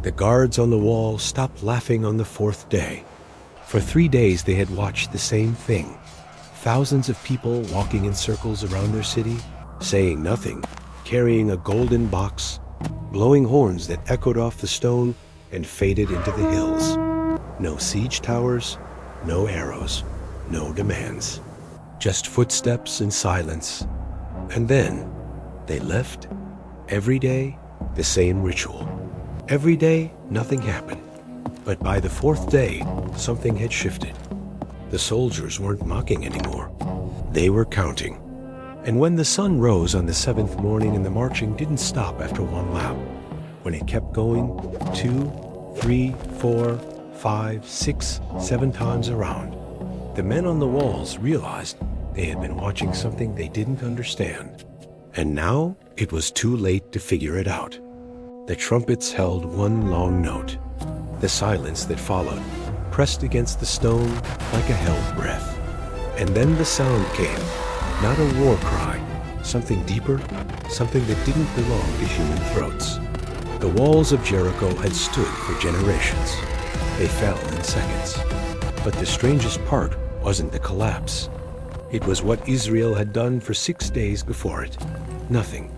The guards on the wall stopped laughing on the fourth day. For 3 days they had watched the same thing. Thousands of people walking in circles around their city, saying nothing, carrying a golden box, blowing horns that echoed off the stone and faded into the hills. No siege towers, no arrows, no demands. Just footsteps and silence. And then they left. Every day, the same ritual. Every day, nothing happened. But by the fourth day, something had shifted. The soldiers weren't mocking anymore. They were counting. And when the sun rose on the seventh morning and the marching didn't stop after one lap, when it kept going 2, 3, 4, 5, 6, 7 times around, the men on the walls realized they had been watching something they didn't understand. And now it was too late to figure it out. The trumpets held one long note. The silence that followed pressed against the stone like a held breath. And then the sound came, not a war cry, something deeper, something that didn't belong to human throats. The walls of Jericho had stood for generations. They fell in seconds. But the strangest part wasn't the collapse. It was what Israel had done for 6 days before it. Nothing.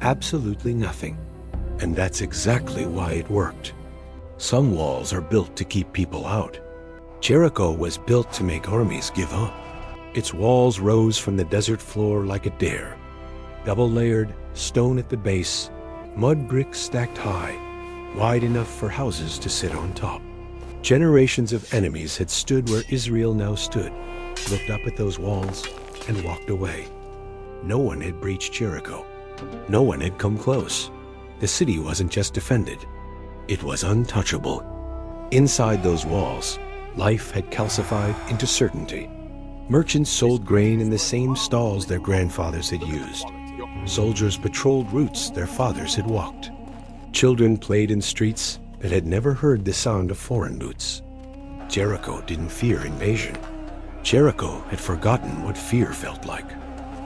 Absolutely nothing. And that's exactly why it worked. Some walls are built to keep people out. Jericho was built to make armies give up. Its walls rose from the desert floor like a dare. Double-layered, stone at the base, mud bricks stacked high, wide enough for houses to sit on top. Generations of enemies had stood where Israel now stood, looked up at those walls, and walked away. No one had breached Jericho. No one had come close. The city wasn't just defended. It was untouchable. Inside those walls, life had calcified into certainty. Merchants sold grain in the same stalls their grandfathers had used. Soldiers patrolled routes their fathers had walked. Children played in streets that had never heard the sound of foreign boots. Jericho didn't fear invasion. Jericho had forgotten what fear felt like.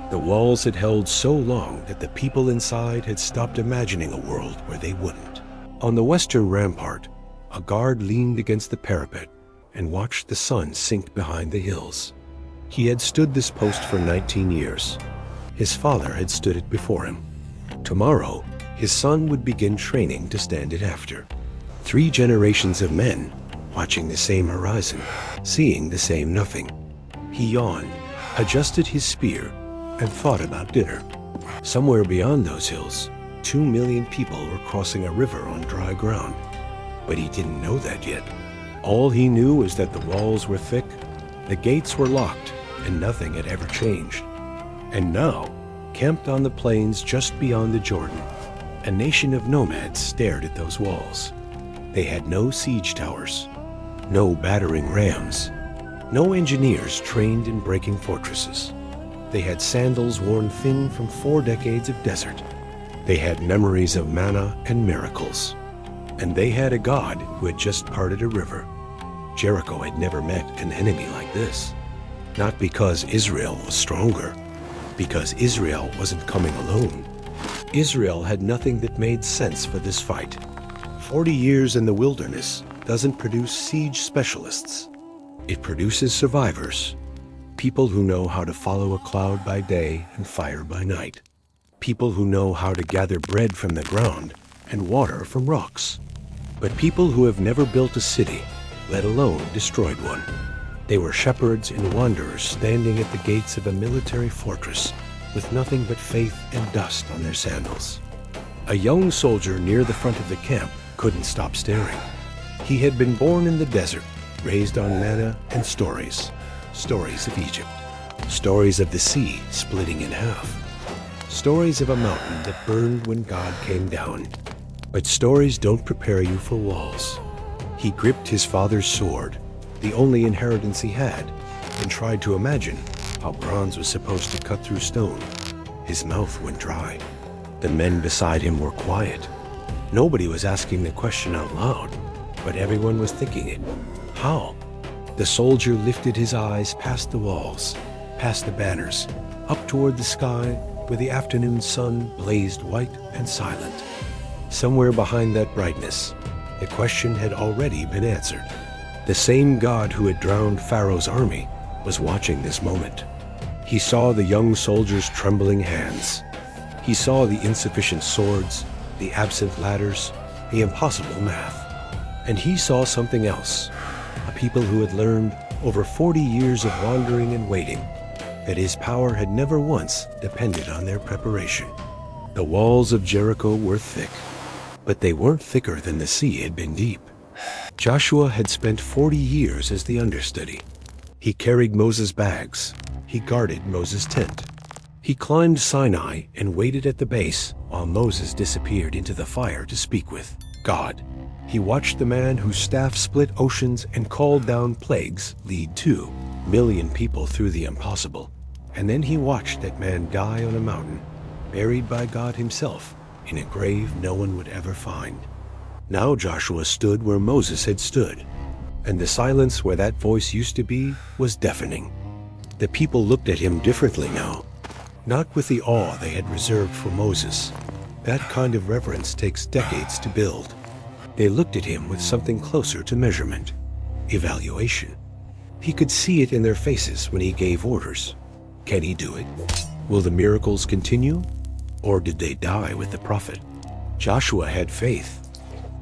The walls had held so long that the people inside had stopped imagining a world where they wouldn't. On the western rampart, a guard leaned against the parapet and watched the sun sink behind the hills. He had stood this post for 19 years. His father had stood it before him. Tomorrow, his son would begin training to stand it after. 3 generations of men watching the same horizon, seeing the same nothing. He yawned, adjusted his spear, and thought about dinner. Somewhere beyond those hills, 2 million people were crossing a river on dry ground. But he didn't know that yet. All he knew was that the walls were thick, the gates were locked, and nothing had ever changed. And now, camped on the plains just beyond the Jordan, a nation of nomads stared at those walls. They had no siege towers, no battering rams, no engineers trained in breaking fortresses. They had sandals worn thin from 4 decades of desert. They had memories of manna and miracles. And they had a God who had just parted a river. Jericho had never met an enemy like this. Not because Israel was stronger, because Israel wasn't coming alone. Israel had nothing that made sense for this fight. 40 years in the wilderness doesn't produce siege specialists. It produces survivors. People who know how to follow a cloud by day and fire by night. People who know how to gather bread from the ground and water from rocks. But people who have never built a city, let alone destroyed one. They were shepherds and wanderers standing at the gates of a military fortress with nothing but faith and dust on their sandals. A young soldier near the front of the camp couldn't stop staring. He had been born in the desert, raised on manna and stories. Stories of Egypt. Stories of the sea splitting in half. Stories of a mountain that burned when God came down. But stories don't prepare you for walls. He gripped his father's sword, the only inheritance he had, and tried to imagine how bronze was supposed to cut through stone. His mouth went dry. The men beside him were quiet. Nobody was asking the question out loud, but everyone was thinking it. How? The soldier lifted his eyes past the walls, past the banners, up toward the sky where the afternoon sun blazed white and silent. Somewhere behind that brightness, The question had already been answered. The same God who had drowned Pharaoh's army was watching this moment. He saw the young soldiers' trembling hands. He saw the insufficient swords, the absent ladders, the impossible math. And he saw something else, a people who had learned over 40 years of wandering and waiting that his power had never once depended on their preparation. The walls of Jericho were thick, but they weren't thicker than the sea had been deep. Joshua had spent 40 years as the understudy. He carried Moses' bags. He guarded Moses' tent. He climbed Sinai and waited at the base while Moses disappeared into the fire to speak with God. He watched the man whose staff split oceans and called down plagues lead 2 million people through the impossible. And then he watched that man die on a mountain, buried by God himself in a grave no one would ever find. Now Joshua stood where Moses had stood, and the silence where that voice used to be was deafening. The people looked at him differently now, not with the awe they had reserved for Moses. That kind of reverence takes decades to build. They looked at him with something closer to measurement, evaluation. He could see it in their faces when he gave orders. Can he do it? Will the miracles continue? Or did they die with the prophet? Joshua had faith,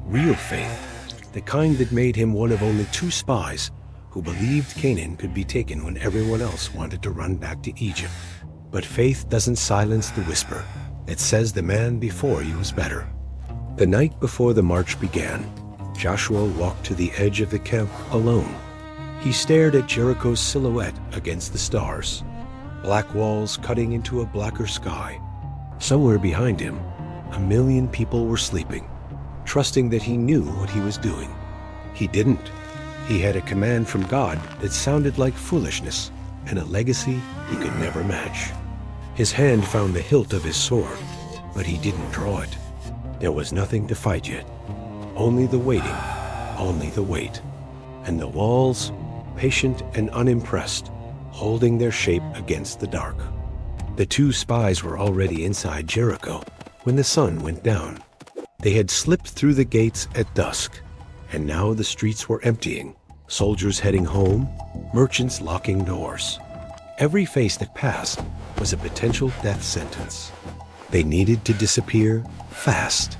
real faith, the kind that made him one of only 2 spies who believed Canaan could be taken when everyone else wanted to run back to Egypt. But faith doesn't silence the whisper. It says the man before you was better. The night before the march began, Joshua walked to the edge of the camp alone. He stared at Jericho's silhouette against the stars, black walls cutting into a blacker sky. Somewhere behind him, 1 million people were sleeping, trusting that he knew what he was doing. He didn't. He had a command from God that sounded like foolishness and a legacy he could never match. His hand found the hilt of his sword, but he didn't draw it. There was nothing to fight yet. Only the waiting, only the wait. And the walls, patient and unimpressed, holding their shape against the dark. The 2 spies were already inside Jericho when the sun went down. They had slipped through the gates at dusk, and now the streets were emptying, soldiers heading home, merchants locking doors. Every face that passed was a potential death sentence. They needed to disappear fast.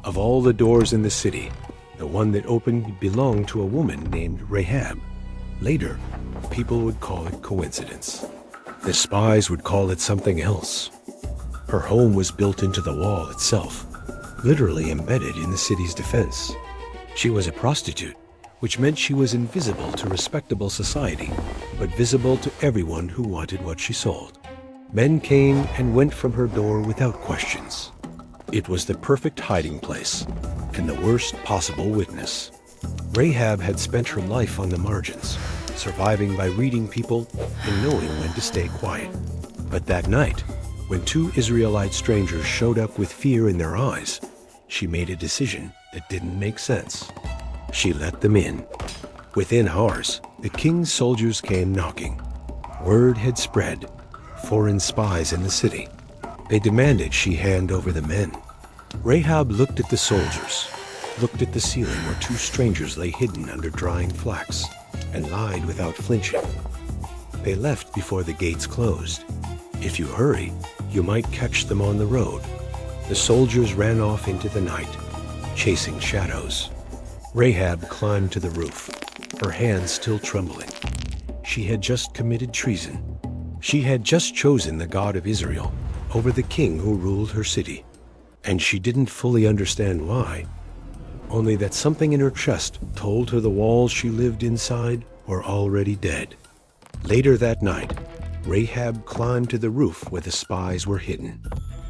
Of all the doors in the city, the one that opened belonged to a woman named Rahab. Later, people would call it coincidence. The spies would call it something else. Her home was built into the wall itself, literally embedded in the city's defense. She was a prostitute, which meant she was invisible to respectable society, but visible to everyone who wanted what she sold. Men came and went from her door without questions. It was the perfect hiding place and the worst possible witness. Rahab had spent her life on the margins, surviving by reading people and knowing when to stay quiet. But that night, when 2 Israelite strangers showed up with fear in their eyes, she made a decision that didn't make sense. She let them in. Within hours, the king's soldiers came knocking. Word had spread. Foreign spies in the city. They demanded she hand over the men. Rahab looked at the soldiers, looked at the ceiling where 2 strangers lay hidden under drying flax, and lied without flinching. They left before the gates closed. If you hurry, you might catch them on the road. The soldiers ran off into the night, chasing shadows. Rahab climbed to the roof, her hands still trembling. She had just committed treason. She had just chosen the God of Israel over the king who ruled her city. And she didn't fully understand why, only that something in her chest told her the walls she lived inside were already dead. Later that night, Rahab climbed to the roof where the spies were hidden.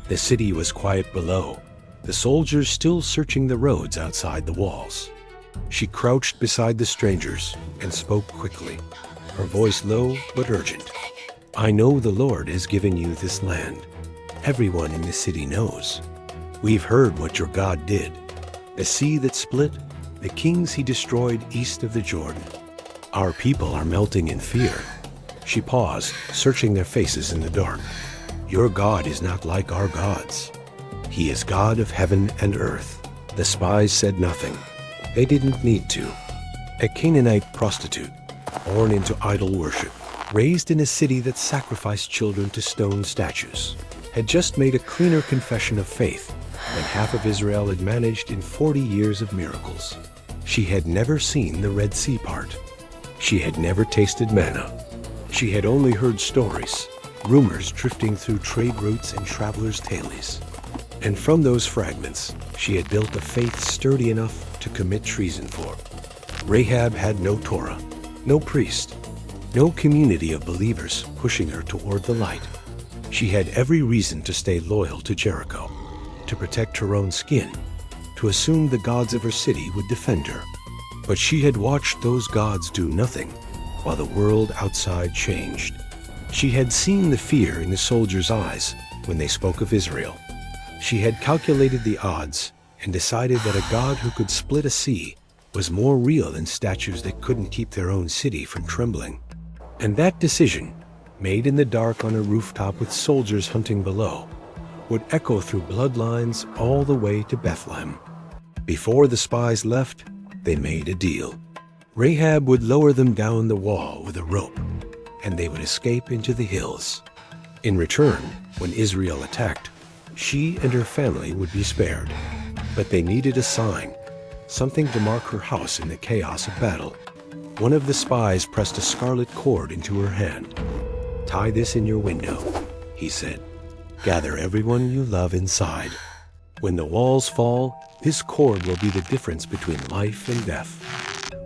The city was quiet below, the soldiers still searching the roads outside the walls. She crouched beside the strangers and spoke quickly, her voice low but urgent. I know the Lord has given you this land. Everyone in the city knows. We've heard what your God did. The sea that split, the kings he destroyed east of the Jordan. Our people are melting in fear. She paused, searching their faces in the dark. Your God is not like our gods. He is God of heaven and earth. The spies said nothing. They didn't need to. A Canaanite prostitute, born into idol worship, raised in a city that sacrificed children to stone statues, had just made a cleaner confession of faith than half of Israel had managed in 40 years of miracles. She had never seen the Red Sea part. She had never tasted manna. She had only heard stories, rumors drifting through trade routes and travelers' tailies. And from those fragments, she had built a faith sturdy enough to commit treason for. Rahab had no Torah, no priest, no community of believers pushing her toward the light. She had every reason to stay loyal to Jericho, to protect her own skin, to assume the gods of her city would defend her. But she had watched those gods do nothing while the world outside changed. She had seen the fear in the soldiers' eyes when they spoke of Israel. She had calculated the odds and decided that a God who could split a sea was more real than statues that couldn't keep their own city from trembling. And that decision, made in the dark on a rooftop with soldiers hunting below, would echo through bloodlines all the way to Bethlehem. Before the spies left, they made a deal. Rahab would lower them down the wall with a rope, and they would escape into the hills. In return, when Israel attacked, she and her family would be spared. But they needed a sign, something to mark her house in the chaos of battle. One of the spies pressed a scarlet cord into her hand. "Tie this in your window," he said. "Gather everyone you love inside. When the walls fall, this cord will be the difference between life and death."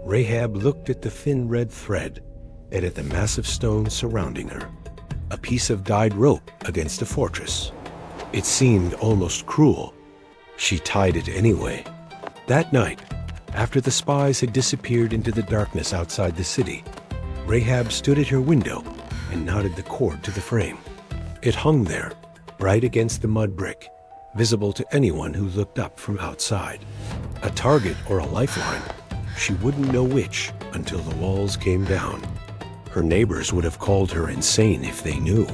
Rahab looked at the thin red thread and at the massive stone surrounding her, a piece of dyed rope against a fortress. It seemed almost cruel. She tied it anyway. That night, after the spies had disappeared into the darkness outside the city, Rahab stood at her window and knotted the cord to the frame. It hung there, bright against the mud brick, visible to anyone who looked up from outside. A target or a lifeline, she wouldn't know which until the walls came down. Her neighbors would have called her insane if they knew.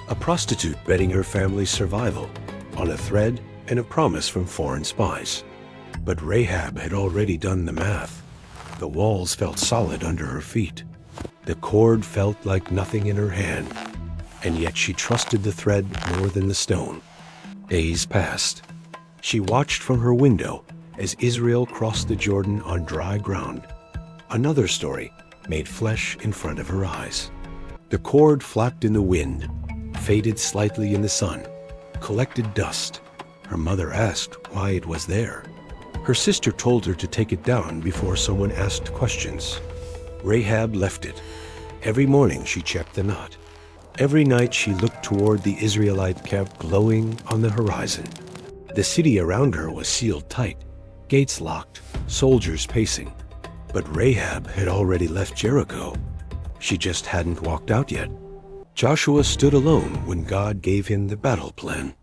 A prostitute betting her family's survival on a thread and a promise from foreign spies. But Rahab had already done the math. The walls felt solid under her feet. The cord felt like nothing in her hand, and yet she trusted the thread more than the stone. Days passed. She watched from her window as Israel crossed the Jordan on dry ground. Another story made flesh in front of her eyes. The cord flapped in the wind, faded slightly in the sun, collected dust. Her mother asked why it was there. Her sister told her to take it down before someone asked questions. Rahab left it. Every morning she checked the knot. Every night she looked toward the Israelite camp glowing on the horizon. The city around her was sealed tight, gates locked, soldiers pacing. But Rahab had already left Jericho. She just hadn't walked out yet. Joshua stood alone when God gave him the battle plan.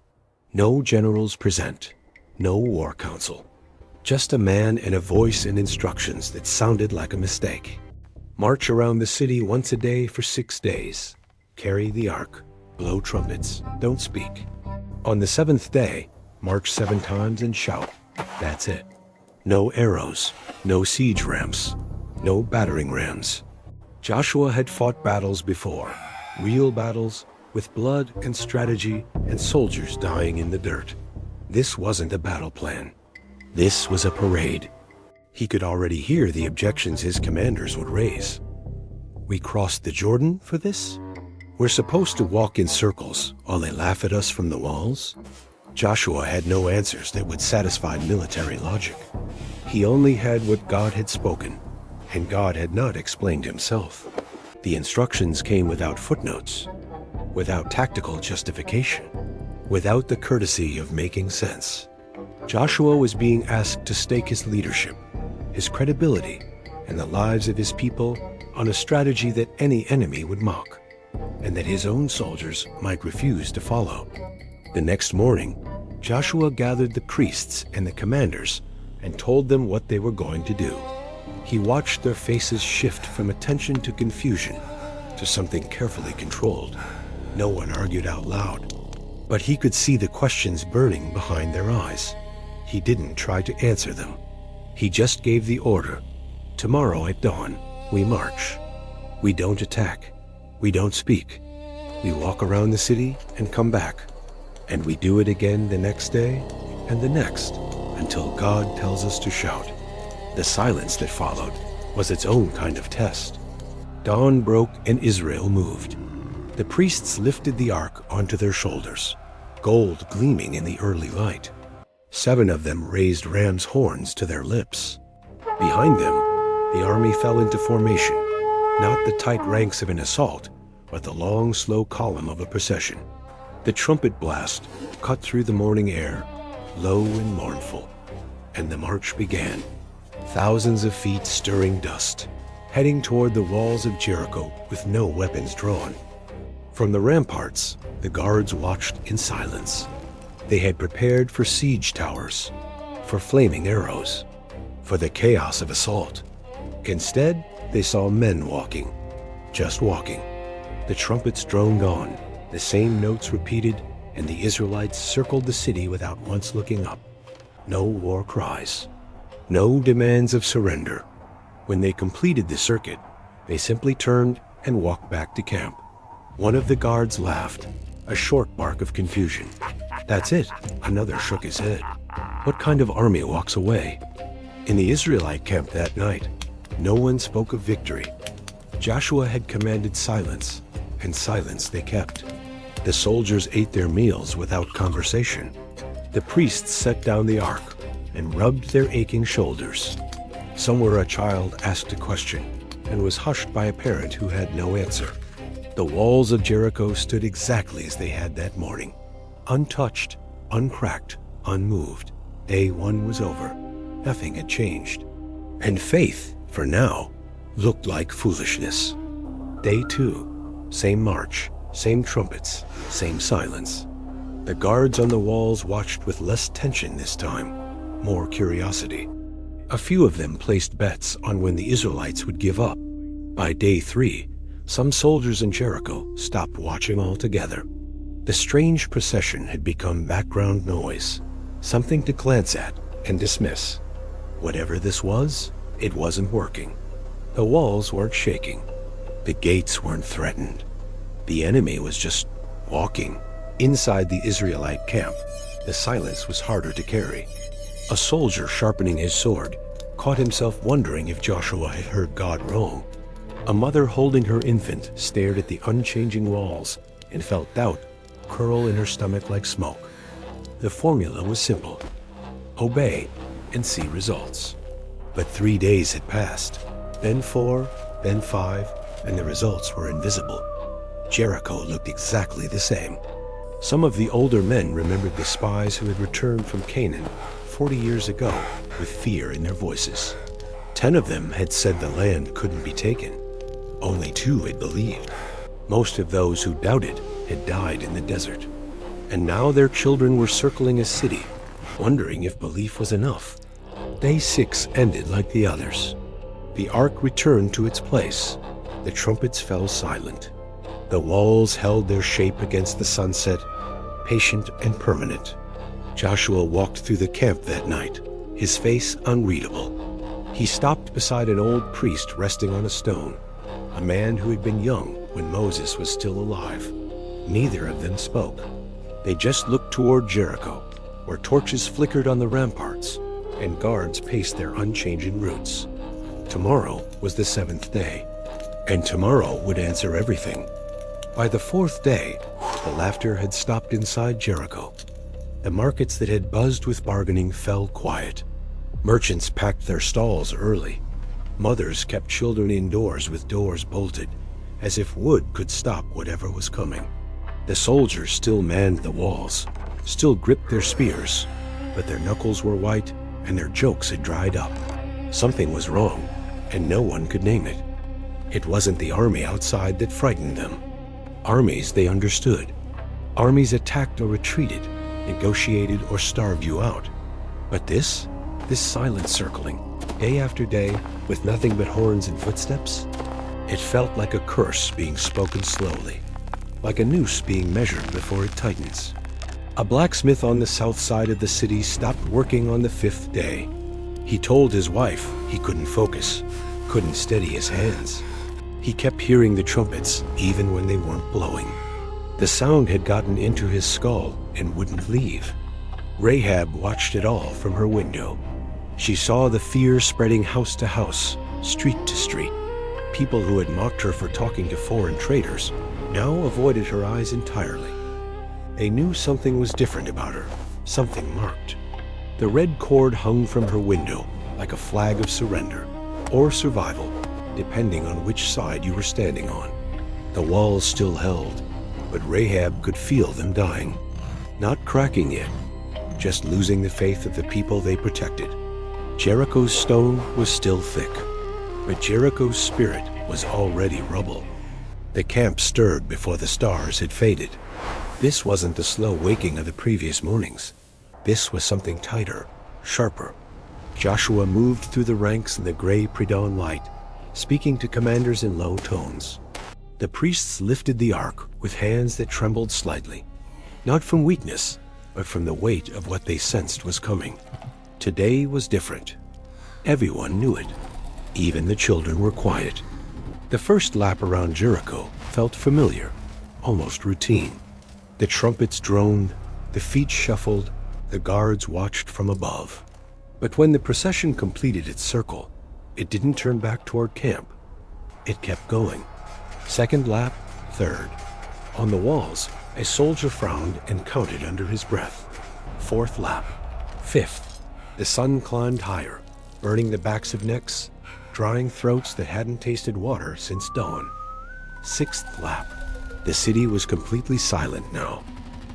No generals present, no war council. Just a man and a voice and instructions that sounded like a mistake. March around the city once a day for 6 days. Carry the ark, blow trumpets, don't speak. On the 7th day, march 7 times and shout. That's it. No arrows, no siege ramps, no battering rams. Joshua had fought battles before, real battles with blood and strategy and soldiers dying in the dirt. This wasn't a battle plan. This was a parade. He could already hear the objections his commanders would raise. We crossed the Jordan for this? We're supposed to walk in circles while they laugh at us from the walls? Joshua had no answers that would satisfy military logic. He only had what God had spoken, and God had not explained himself. The instructions came without footnotes, without tactical justification, without the courtesy of making sense. Joshua was being asked to stake his leadership, his credibility, and the lives of his people on a strategy that any enemy would mock, and that his own soldiers might refuse to follow. The next morning, Joshua gathered the priests and the commanders and told them what they were going to do. He watched their faces shift from attention to confusion to something carefully controlled. No one argued out loud, but he could see the questions burning behind their eyes. He didn't try to answer them. He just gave the order. Tomorrow at dawn, we march. We don't attack. We don't speak. We walk around the city and come back. And we do it again the next day and the next until God tells us to shout. The silence that followed was its own kind of test. Dawn broke and Israel moved. The priests lifted the ark onto their shoulders, gold gleaming in the early light. 7 of them raised ram's horns to their lips. Behind them, the army fell into formation, not the tight ranks of an assault, but the long, slow column of a procession. The trumpet blast cut through the morning air, low and mournful, and the march began. Thousands of feet stirring dust, heading toward the walls of Jericho with no weapons drawn. From the ramparts, the guards watched in silence. They had prepared for siege towers, for flaming arrows, for the chaos of assault. Instead, they saw men walking, just walking. The trumpets droned on, the same notes repeated, and the Israelites circled the city without once looking up. No war cries, no demands of surrender. When they completed the circuit, they simply turned and walked back to camp. One of the guards laughed, a short bark of confusion. That's it, another shook his head. What kind of army walks away? In the Israelite camp that night, no one spoke of victory. Joshua had commanded silence, and silence they kept. The soldiers ate their meals without conversation. The priests set down the ark and rubbed their aching shoulders. Somewhere a child asked a question and was hushed by a parent who had no answer. The walls of Jericho stood exactly as they had that morning, untouched, uncracked, unmoved. Day 1 was over. Nothing had changed. And faith, for now, looked like foolishness. Day 2, same march, same trumpets, same silence. The guards on the walls watched with less tension this time, more curiosity. A few of them placed bets on when the Israelites would give up. By day 3, some soldiers in Jericho stopped watching altogether. The strange procession had become background noise, something to glance at and dismiss. Whatever this was, it wasn't working. The walls weren't shaking. The gates weren't threatened. The enemy was just walking. Inside the Israelite camp, the silence was harder to carry. A soldier sharpening his sword caught himself wondering if Joshua had heard God wrong. A mother holding her infant stared at the unchanging walls and felt doubt curl in her stomach like smoke. The formula was simple: obey and see results. But 3 days had passed, then 4, then 5, and the results were invisible. Jericho looked exactly the same. Some of the older men remembered the spies who had returned from Canaan 40 years ago with fear in their voices. 10 of them had said the land couldn't be taken. Only 2 had believed. Most of those who doubted had died in the desert. And now their children were circling a city, wondering if belief was enough. Day 6 ended like the others. The ark returned to its place. The trumpets fell silent. The walls held their shape against the sunset, patient and permanent. Joshua walked through the camp that night, his face unreadable. He stopped beside an old priest resting on a stone, a man who had been young when Moses was still alive. Neither of them spoke. They just looked toward Jericho, where torches flickered on the ramparts and guards paced their unchanging routes. Tomorrow was the 7th day, and tomorrow would answer everything. By the 4th day, the laughter had stopped inside Jericho. The markets that had buzzed with bargaining fell quiet. Merchants packed their stalls early. Mothers kept children indoors with doors bolted, as if wood could stop whatever was coming. The soldiers still manned the walls, still gripped their spears, but their knuckles were white and their jokes had dried up. Something was wrong, and no one could name it. It wasn't the army outside that frightened them. Armies they understood. Armies attacked or retreated, negotiated or starved you out. But this silent circling, day after day, with nothing but horns and footsteps, it felt like a curse being spoken slowly, like a noose being measured before it tightens. A blacksmith on the south side of the city stopped working on the 5th day. He told his wife he couldn't focus, couldn't steady his hands. He kept hearing the trumpets even when they weren't blowing. The sound had gotten into his skull and wouldn't leave. Rahab watched it all from her window. She saw the fear spreading house to house, street to street. People who had mocked her for talking to foreign traders now avoided her eyes entirely. They knew something was different about her, something marked. The red cord hung from her window like a flag of surrender or survival, depending on which side you were standing on. The walls still held, but Rahab could feel them dying. Not cracking yet, just losing the faith of the people they protected. Jericho's stone was still thick, but Jericho's spirit was already rubble. The camp stirred before the stars had faded. This wasn't the slow waking of the previous mornings. This was something tighter, sharper. Joshua moved through the ranks in the gray pre-dawn light, speaking to commanders in low tones. The priests lifted the ark with hands that trembled slightly, not from weakness, but from the weight of what they sensed was coming. Today was different. Everyone knew it. Even the children were quiet. The first lap around Jericho felt familiar, almost routine. The trumpets droned, the feet shuffled, the guards watched from above. But when the procession completed its circle, it didn't turn back toward camp. It kept going. Second lap, third. On the walls, a soldier frowned and counted under his breath. Fourth lap, fifth. The sun climbed higher, burning the backs of necks, drying throats that hadn't tasted water since dawn. Sixth lap. The city was completely silent now.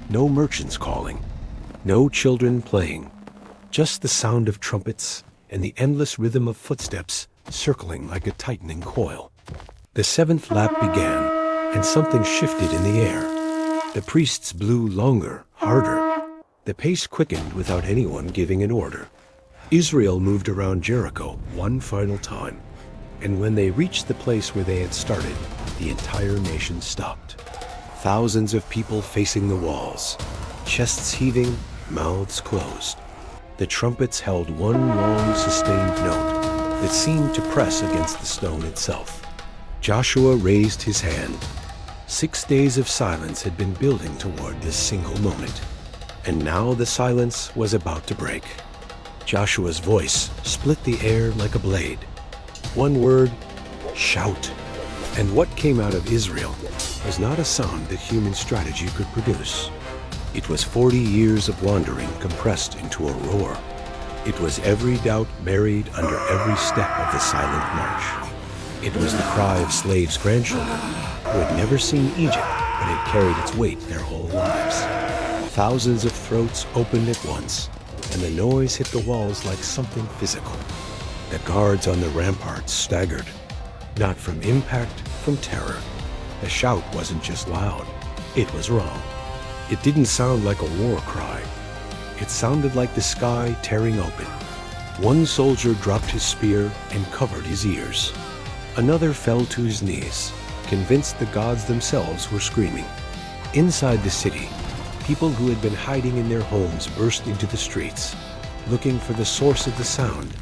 No merchants calling, no children playing, just the sound of trumpets and the endless rhythm of footsteps circling like a tightening coil. The seventh lap began, and something shifted in the air. The priests blew longer, harder. The pace quickened without anyone giving an order. Israel moved around Jericho one final time, and when they reached the place where they had started, the entire nation stopped. Thousands of people facing the walls, chests heaving, mouths closed. The trumpets held one long, sustained note that seemed to press against the stone itself. Joshua raised his hand. 6 days of silence had been building toward this single moment, and now the silence was about to break. Joshua's voice split the air like a blade. One word, shout. And what came out of Israel was not a sound that human strategy could produce. It was 40 years of wandering compressed into a roar. It was every doubt buried under every step of the silent march. It was the cry of slaves' grandchildren who had never seen Egypt but had carried its weight their whole lives. Thousands of throats opened at once, and the noise hit the walls like something physical. The guards on the ramparts staggered, not from impact, from terror. The shout wasn't just loud, it was wrong. It didn't sound like a war cry. It sounded like the sky tearing open. One soldier dropped his spear and covered his ears. Another fell to his knees, convinced the gods themselves were screaming. Inside the city, people who had been hiding in their homes burst into the streets, looking for the source of the sound,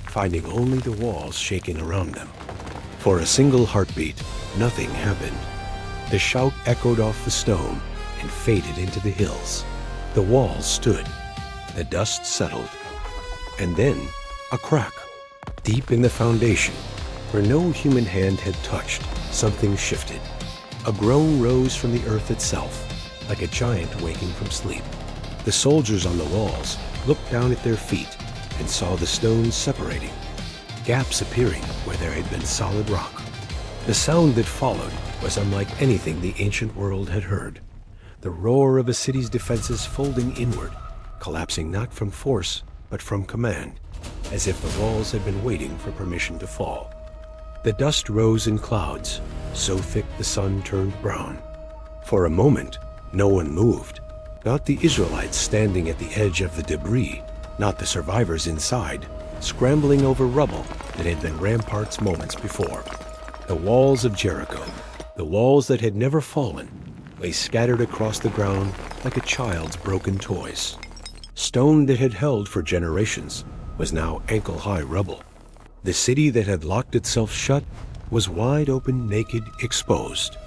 finding only the walls shaking around them. For a single heartbeat, nothing happened. The shout echoed off the stone and faded into the hills. The walls stood. The dust settled. And then, a crack. Deep in the foundation, where no human hand had touched, something shifted. A groan rose from the earth itself, like a giant waking from sleep. The soldiers on the walls looked down at their feet and saw the stones separating, gaps appearing where there had been solid rock. The sound that followed was unlike anything the ancient world had heard. The roar of a city's defenses folding inward, collapsing not from force, but from command, as if the walls had been waiting for permission to fall. The dust rose in clouds, so thick the sun turned brown. For a moment, no one moved. Not the Israelites standing at the edge of the debris, not the survivors inside, scrambling over rubble that had been ramparts moments before. The walls of Jericho, the walls that had never fallen, lay scattered across the ground like a child's broken toys. Stone that had held for generations was now ankle-high rubble. The city that had locked itself shut was wide open, naked, exposed.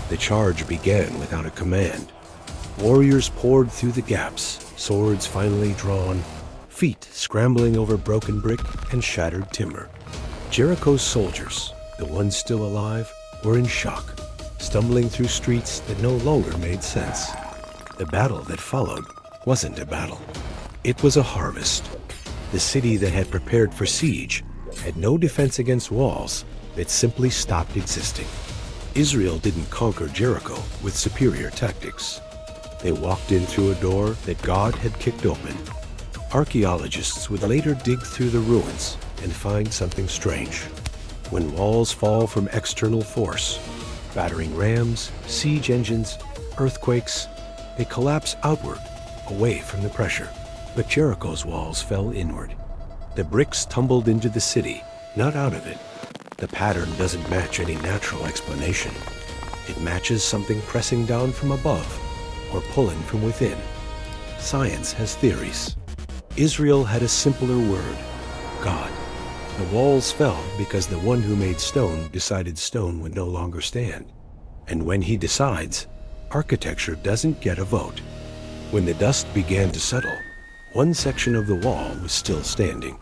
The charge began without a command. Warriors poured through the gaps, swords finally drawn, feet scrambling over broken brick and shattered timber. Jericho's soldiers, the ones still alive, were in shock, stumbling through streets that no longer made sense. The battle that followed wasn't a battle. It was a harvest. The city that had prepared for siege had no defense against walls that simply stopped existing. Israel didn't conquer Jericho with superior tactics. They walked in through a door that God had kicked open. Archaeologists would later dig through the ruins and find something strange. When walls fall from external force, battering rams, siege engines, earthquakes, they collapse outward, away from the pressure. But Jericho's walls fell inward. The bricks tumbled into the city, not out of it. The pattern doesn't match any natural explanation. It matches something pressing down from above or pulling from within. Science has theories. Israel had a simpler word: God. The walls fell because the one who made stone decided stone would no longer stand. And when he decides, architecture doesn't get a vote. When the dust began to settle, one section of the wall was still standing.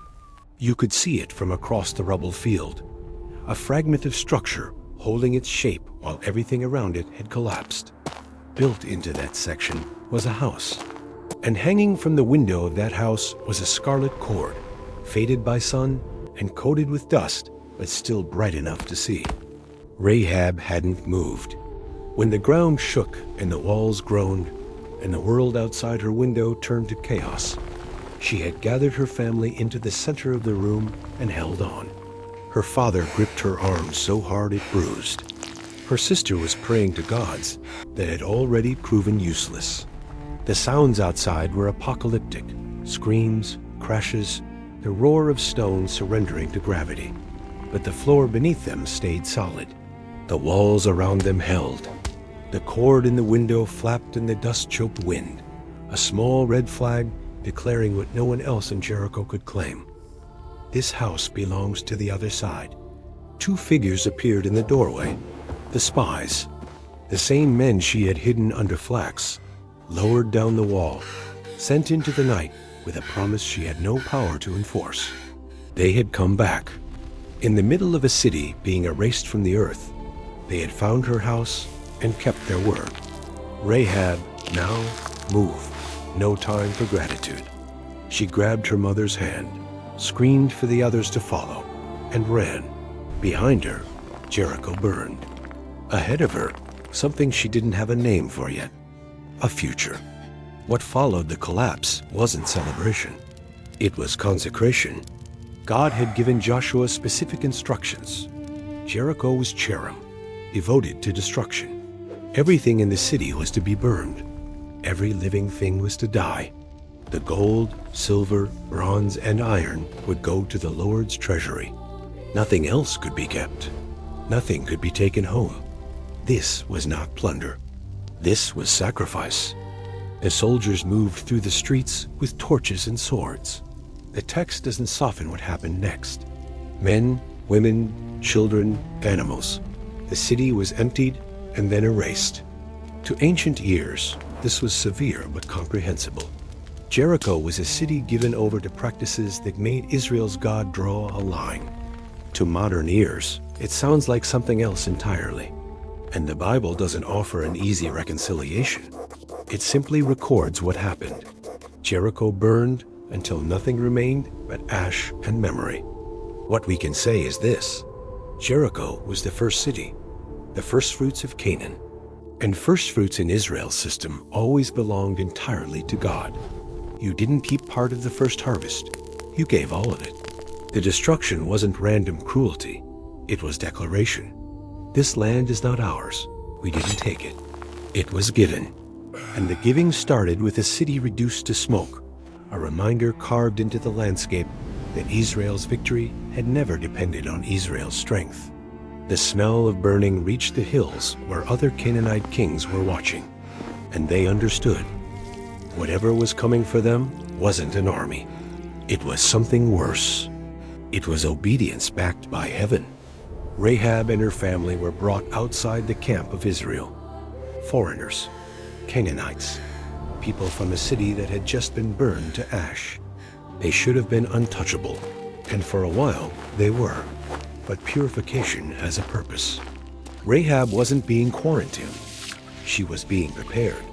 You could see it from across the rubble field, a fragment of structure holding its shape while everything around it had collapsed. Built into that section was a house, and hanging from the window of that house was a scarlet cord, faded by sun and coated with dust, but still bright enough to see. Rahab hadn't moved. When the ground shook and the walls groaned, and the world outside her window turned to chaos, she had gathered her family into the center of the room and held on. Her father gripped her arm so hard it bruised. Her sister was praying to gods that had already proven useless. The sounds outside were apocalyptic: screams, crashes, the roar of stone surrendering to gravity. But the floor beneath them stayed solid. The walls around them held. The cord in the window flapped in the dust-choked wind, a small red flag declaring what no one else in Jericho could claim. This house belongs to the other side. Two figures appeared in the doorway. The spies, the same men she had hidden under flax, lowered down the wall, sent into the night with a promise she had no power to enforce. They had come back. In the middle of a city being erased from the earth, they had found her house and kept their word. Rahab, now move. No time for gratitude. She grabbed her mother's hand, screamed for the others to follow, and ran. Behind her, Jericho burned. Ahead of her, something she didn't have a name for yet: a future. What followed the collapse wasn't celebration. It was consecration. God had given Joshua specific instructions. Jericho was cherem, devoted to destruction. Everything in the city was to be burned. Every living thing was to die. The gold, silver, bronze, and iron would go to the Lord's treasury. Nothing else could be kept. Nothing could be taken home. This was not plunder. This was sacrifice. The soldiers moved through the streets with torches and swords. The text doesn't soften what happened next. Men, women, children, animals. The city was emptied and then erased. To ancient ears, this was severe but comprehensible. Jericho was a city given over to practices that made Israel's God draw a line. To modern ears, it sounds like something else entirely. And the Bible doesn't offer an easy reconciliation. It simply records what happened. Jericho burned until nothing remained but ash and memory. What we can say is this: Jericho was the first city, the first fruits of Canaan. And first fruits in Israel's system always belonged entirely to God. You didn't keep part of the first harvest. You gave all of it. The destruction wasn't random cruelty. It was declaration. This land is not ours. We didn't take it. It was given. And the giving started with a city reduced to smoke, a reminder carved into the landscape that Israel's victory had never depended on Israel's strength. The smell of burning reached the hills where other Canaanite kings were watching, and they understood. Whatever was coming for them wasn't an army. It was something worse. It was obedience backed by heaven. Rahab and her family were brought outside the camp of Israel. Foreigners, Canaanites, people from a city that had just been burned to ash. They should have been untouchable, and for a while they were. But purification has a purpose. Rahab wasn't being quarantined. She was being prepared.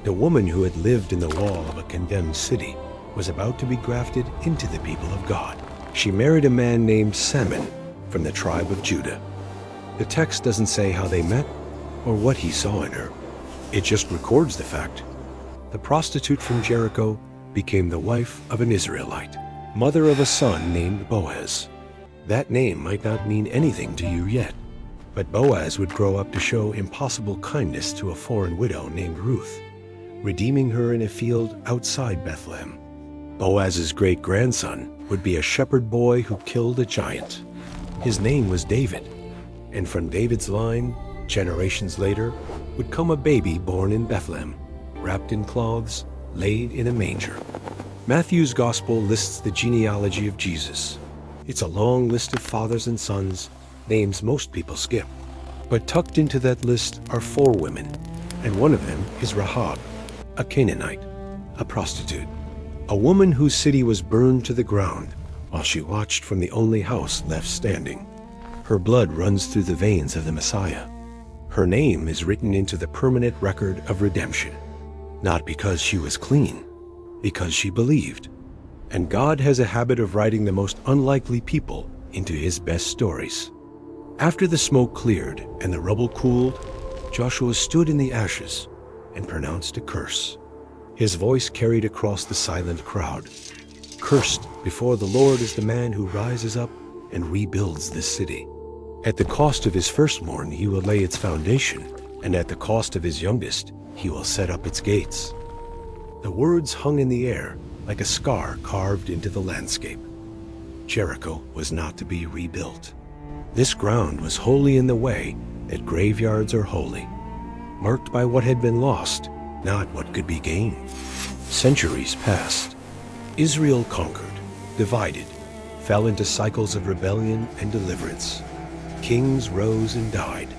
The woman who had lived in the wall of a condemned city was about to be grafted into the people of God. She married a man named Salmon from the tribe of Judah. The text doesn't say how they met or what he saw in her. It just records the fact. The prostitute from Jericho became the wife of an Israelite, mother of a son named Boaz. That name might not mean anything to you yet, but Boaz would grow up to show impossible kindness to a foreign widow named Ruth, redeeming her in a field outside Bethlehem. Boaz's great-grandson would be a shepherd boy who killed a giant. His name was David, and from David's line, generations later, would come a baby born in Bethlehem, wrapped in cloths, laid in a manger. Matthew's gospel lists the genealogy of Jesus. It's a long list of fathers and sons, names most people skip. But tucked into that list are 4 women, and one of them is Rahab, a Canaanite, a prostitute, a woman whose city was burned to the ground while she watched from the only house left standing. Her blood runs through the veins of the Messiah. Her name is written into the permanent record of redemption, not because she was clean, because she believed. And God has a habit of writing the most unlikely people into his best stories. After the smoke cleared and the rubble cooled, Joshua stood in the ashes and pronounced a curse. His voice carried across the silent crowd. Cursed before the Lord is the man who rises up and rebuilds this city. At the cost of his firstborn he will lay its foundation, and at the cost of his youngest he will set up its gates. The words hung in the air like a scar carved into the landscape. Jericho was not to be rebuilt. This ground was wholly in the way that graveyards are holy, marked by what had been lost, not what could be gained. Centuries passed. Israel conquered, divided, fell into cycles of rebellion and deliverance. Kings rose and died.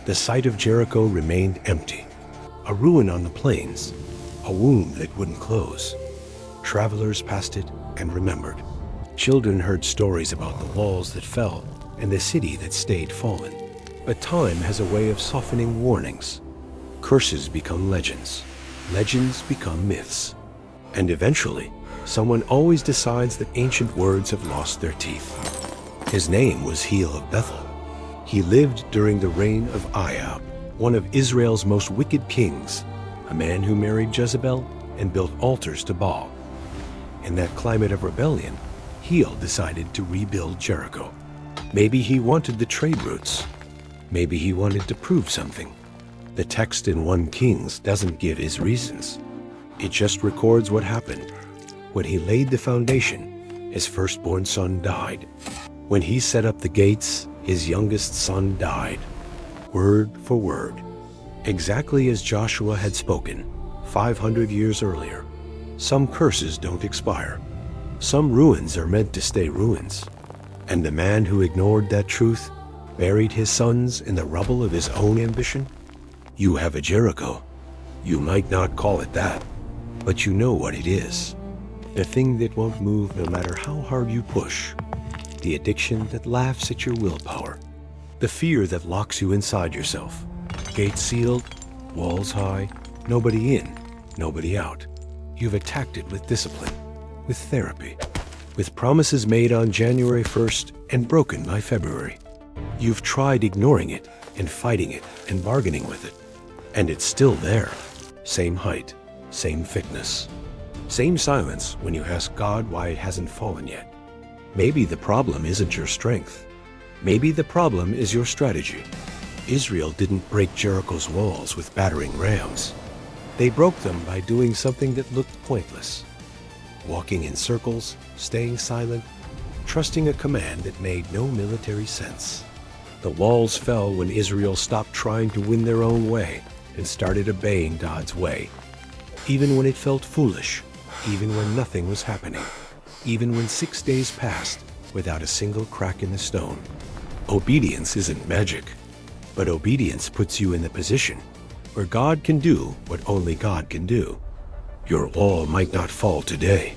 The site of Jericho remained empty, a ruin on the plains, a wound that wouldn't close. Travelers passed it and remembered. Children heard stories about the walls that fell and the city that stayed fallen. But time has a way of softening warnings. Curses become legends. Legends become myths. And eventually, someone always decides that ancient words have lost their teeth. His name was Heel of Bethel. He lived during the reign of Ahab, one of Israel's most wicked kings, a man who married Jezebel and built altars to Baal. In that climate of rebellion, Heel decided to rebuild Jericho. Maybe he wanted the trade routes. Maybe he wanted to prove something. The text in 1 Kings doesn't give his reasons. It just records what happened. When he laid the foundation, his firstborn son died. When he set up the gates, his youngest son died. Word for word. Exactly as Joshua had spoken 500 years earlier. Some curses don't expire. Some ruins are meant to stay ruins. And the man who ignored that truth buried his sons in the rubble of his own ambition. You have a Jericho. You might not call it that, but you know what it is. The thing that won't move no matter how hard you push. The addiction that laughs at your willpower. The fear that locks you inside yourself. Gates sealed, walls high, nobody in, nobody out. You've attacked it with discipline, with therapy, with promises made on January 1st and broken by February. You've tried ignoring it and fighting it and bargaining with it. And it's still there. Same height, same thickness, same silence when you ask God why it hasn't fallen yet. Maybe the problem isn't your strength. Maybe the problem is your strategy. Israel didn't break Jericho's walls with battering rams. They broke them by doing something that looked pointless. Walking in circles, staying silent, trusting a command that made no military sense. The walls fell when Israel stopped trying to win their own way and started obeying God's way, even when it felt foolish, even when nothing was happening. even when 6 days passed without a single crack in the stone. Obedience isn't magic, but obedience puts you in the position where God can do what only God can do. Your wall might not fall today.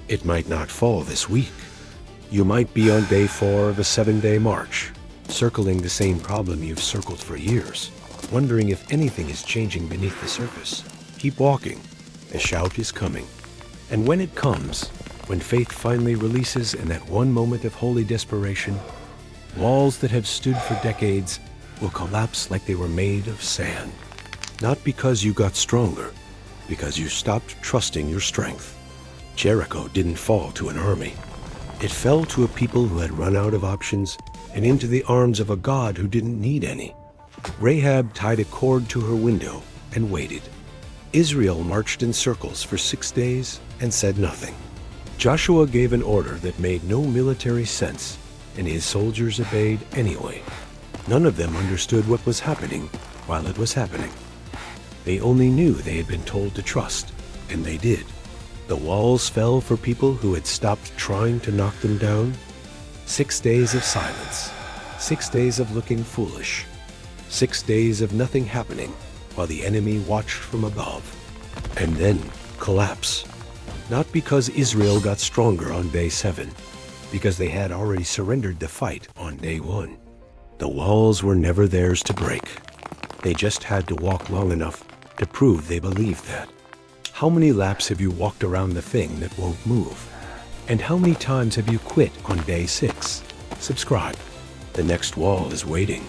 It might not fall this week. You might be on day 4 of a 7-day march, circling the same problem you've circled for years, wondering if anything is changing beneath the surface. Keep walking. The shout is coming. And when it comes, when faith finally releases in that one moment of holy desperation, walls that have stood for decades will collapse like they were made of sand. Not because you got stronger, because you stopped trusting your strength. Jericho didn't fall to an army. It fell to a people who had run out of options and into the arms of a God who didn't need any. Rahab tied a cord to her window and waited. Israel marched in circles for 6 days and said nothing. Joshua gave an order that made no military sense, and his soldiers obeyed anyway. None of them understood what was happening while it was happening. They only knew they had been told to trust, and they did. The walls fell for people who had stopped trying to knock them down. 6 days of silence, 6 days of looking foolish, 6 days of nothing happening while the enemy watched from above. And then collapse. Not because Israel got stronger on day 7, because they had already surrendered the fight on day 1. The walls were never theirs to break. They just had to walk long enough to prove they believed that. How many laps have you walked around the thing that won't move? And how many times have you quit on day 6? Subscribe. The next wall is waiting.